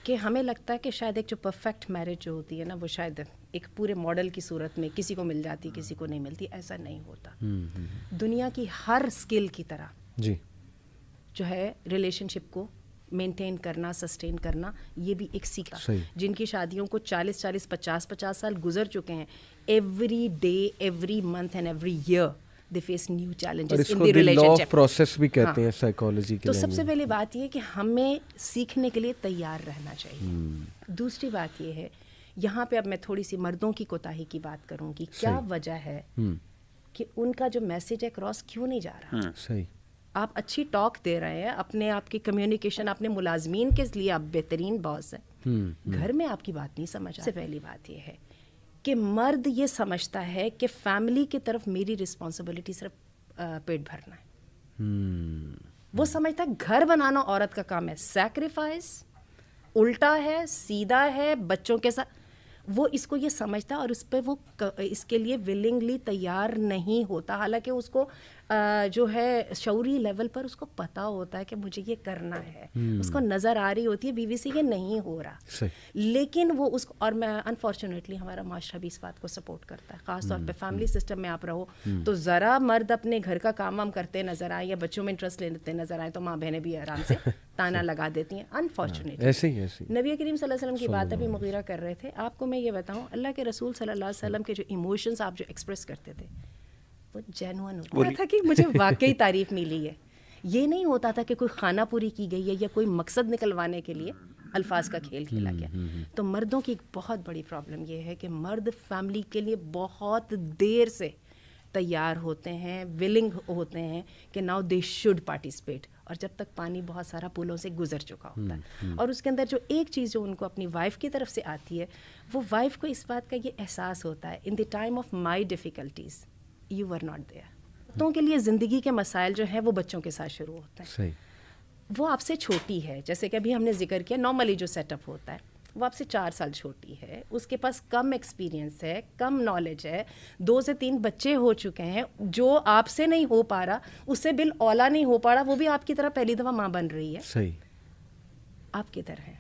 کہ ہمیں لگتا ہے کہ شاید ایک جو پرفیکٹ میرج جو ہوتی ہے نا وہ شاید ایک پورے ماڈل کی صورت میں کسی کو مل جاتی کسی کو نہیں ملتی. ایسا نہیں ہوتا. دنیا کی ہر اسکل کی طرح جی جو ہے ریلیشن شپ کو مینٹین کرنا سسٹین کرنا یہ بھی ایک سیکھا. جن کی شادیوں کو 40 50 سال گزر چکے ہیں, every day every month and every year they face new challenges in the relationship. process بھی کہتے ہیں سائیکالوجی کے. تو سب سے پہلی بات یہ کہ ہمیں سیکھنے کے لیے تیار رہنا چاہیے. دوسری بات یہ ہے, یہاں پہ اب میں تھوڑی سی مردوں کی کوتاہی کی بات کروں گی. کیا وجہ ہے کہ ان کا جو میسج ہے کراس کیوں نہیں جا رہا؟ صحیح. آپ اچھی ٹاک دے رہے ہیں, اپنے آپ کی کمیونیکیشن اپنے ملازمین کے لیے آپ بہترین باس ہیں, گھر میں آپ کی بات نہیں سمجھ. سے پہلی بات یہ ہے کہ مرد یہ سمجھتا ہے کہ فیملی کی طرف میری رسپانسبلٹی صرف پیٹ بھرنا ہے. وہ سمجھتا ہے گھر بنانا عورت کا کام ہے, سیکریفائس الٹا ہے, سیدھا ہے بچوں کے ساتھ. وہ اس کو یہ سمجھتا ہے اور اس پہ وہ اس کے لیے ولنگلی تیار نہیں ہوتا, حالانکہ اس کو جو ہے شعوری لیول پر اس کو پتہ ہوتا ہے کہ مجھے یہ کرنا ہے, اس کو نظر آ رہی ہوتی ہے بیوی سے یہ نہیں ہو رہا, لیکن وہ اس کو, اور میں انفارچونیٹلی ہمارا معاشرہ بھی اس بات کو سپورٹ کرتا ہے, خاص طور پہ فیملی سسٹم میں آپ رہو تو ذرا مرد اپنے گھر کا کام وام کرتے نظر آئے یا بچوں میں انٹرسٹ لیتے نظر آئے تو ماں بہنیں بھی آرام سے تانا لگا دیتی ہیں. انفارچونیٹلی ایسے ہی نبی کریم صلی اللہ علیہ وسلم کی بات ابھی مغیرہ کر رہے تھے, آپ کو میں یہ بتاؤں اللہ کے رسول صلی اللہ علیہ وسلم کے جو ایموشنز آپ جو ایکسپریس کرتے تھے وہ جینوئن ہوتا تھا کہ مجھے واقعی تعریف ملی ہے. یہ نہیں ہوتا تھا کہ کوئی خانہ پوری کی گئی ہے یا کوئی مقصد نکلوانے کے لیے الفاظ کا کھیل کھیلا گیا. تو مردوں کی ایک بہت بڑی پرابلم یہ ہے کہ مرد فیملی کے لیے بہت دیر سے تیار ہوتے ہیں, ولنگ ہوتے ہیں کہ ناؤ دے شوڈ پارٹیسپیٹ, اور جب تک پانی بہت سارا پولوں سے گزر چکا ہوتا ہے. اور اس کے اندر جو ایک چیز جو ان کو اپنی وائف کی طرف سے آتی ہے, وہ وائف کو اس بات کا یہ احساس ہوتا ہے in the time of my difficulties you were not there. عورتوں کے لیے زندگی کے مسائل جو ہیں وہ بچوں کے ساتھ شروع ہوتے ہیں. وہ آپ سے چھوٹی ہے, جیسے کہ ابھی ہم نے ذکر کیا نارملی جو سیٹ اپ ہوتا ہے وہ آپ سے 4 سال چھوٹی ہے, اس کے پاس کم ایکسپیرینس ہے, کم نالج ہے, 2 سے 3 بچے ہو چکے ہیں, جو آپ سے نہیں ہو پا رہا اس سے بال اولا نہیں ہو پا رہا, وہ بھی آپ کی طرح پہلی دفعہ ماں بن رہی ہے. صحیح. آپ کی طرح ہے.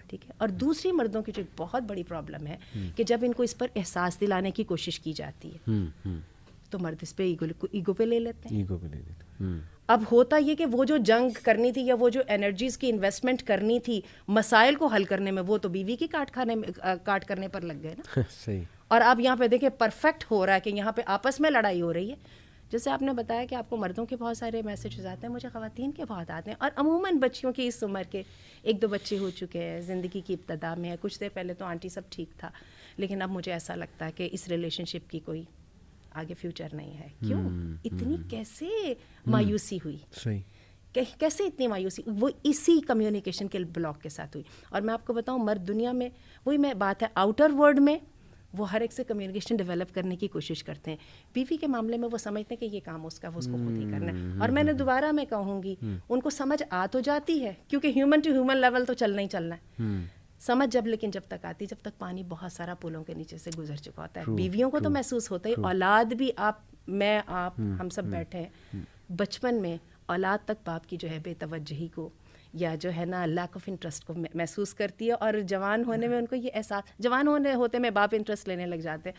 ٹھیک ہے. اور دوسری مردوں کی جو ایک بہت بڑی پرابلم ہے کہ جب ان کو اس پر احساس دلانے کی کوشش کی جاتی ہے تو مرد اس پہ ایگو پہ لے لیتے ہیں. اب ہوتا یہ کہ وہ جو جنگ کرنی تھی یا وہ جو انرجیز کی انویسٹمنٹ کرنی تھی مسائل کو حل کرنے میں, وہ تو بیوی کی کاٹ کرنے پر لگ گئے نا. صحیح. اور اب یہاں پہ دیکھیں پرفیکٹ ہو رہا ہے کہ یہاں پہ آپس میں لڑائی ہو رہی ہے. جیسے آپ نے بتایا کہ آپ کو مردوں کے بہت سارے میسیجز آتے ہیں, مجھے خواتین کے بہت آتے ہیں, اور عموماً بچیوں کی اس عمر کے 1-2 بچے ہو چکے ہیں, زندگی کی ابتدا میں ہے, کچھ دیر پہلے تو آنٹی سب ٹھیک تھا, لیکن اب مجھے ایسا لگتا ہے کہ اس ریلیشن شپ کی کوئی آگے فیوچر نہیں ہے. کیوں اتنی کیسے مایوسی ہوئی؟ کیسے اتنی مایوسی؟ وہ اسی کمیونیکیشن کے بلاک کے ساتھ ہوئی. اور میں آپ کو بتاؤں مرد دنیا میں وہی میں بات ہے آؤٹر ورلڈ میں وہ ہر ایک سے کمیونیکیشن ڈیولپ کرنے کی کوشش کرتے ہیں, بیوی کے معاملے میں وہ سمجھتے ہیں کہ یہ کام اس کا وہ اس کو خود ہی کرنا ہے. اور میں نے دوبارہ میں کہوں گی ان کو سمجھ آ تو جاتی ہے کیونکہ ہیومن ٹو ہیومن لیول تو چلنا ہی چلنا ہے سمجھ جب, لیکن جب تک آتی جب تک پانی بہت سارا پلوں کے نیچے سے گزر چکا ہوتا ہے. بیویوں کو تو محسوس ہوتا ہے, اولاد بھی, آپ ہم سب بیٹھے ہیں, بچپن میں اولاد تک باپ کی جو ہے بے توجہی کو یا جو ہے نا لیک آف انٹرسٹ کو محسوس کرتی ہے, اور جوان ہونے میں ان کو یہ احساس, جوان ہوتے میں باپ انٹرسٹ لینے لگ جاتے ہیں,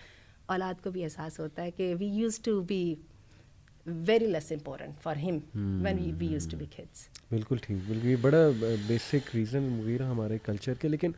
اولاد کو بھی احساس ہوتا ہے کہ we used to be very less important for ہم when we used to be kids. بالکل ٹھیک, بالکل یہ بڑا بیسک ریزن مغیرہ ہمارے کلچر کے. لیکن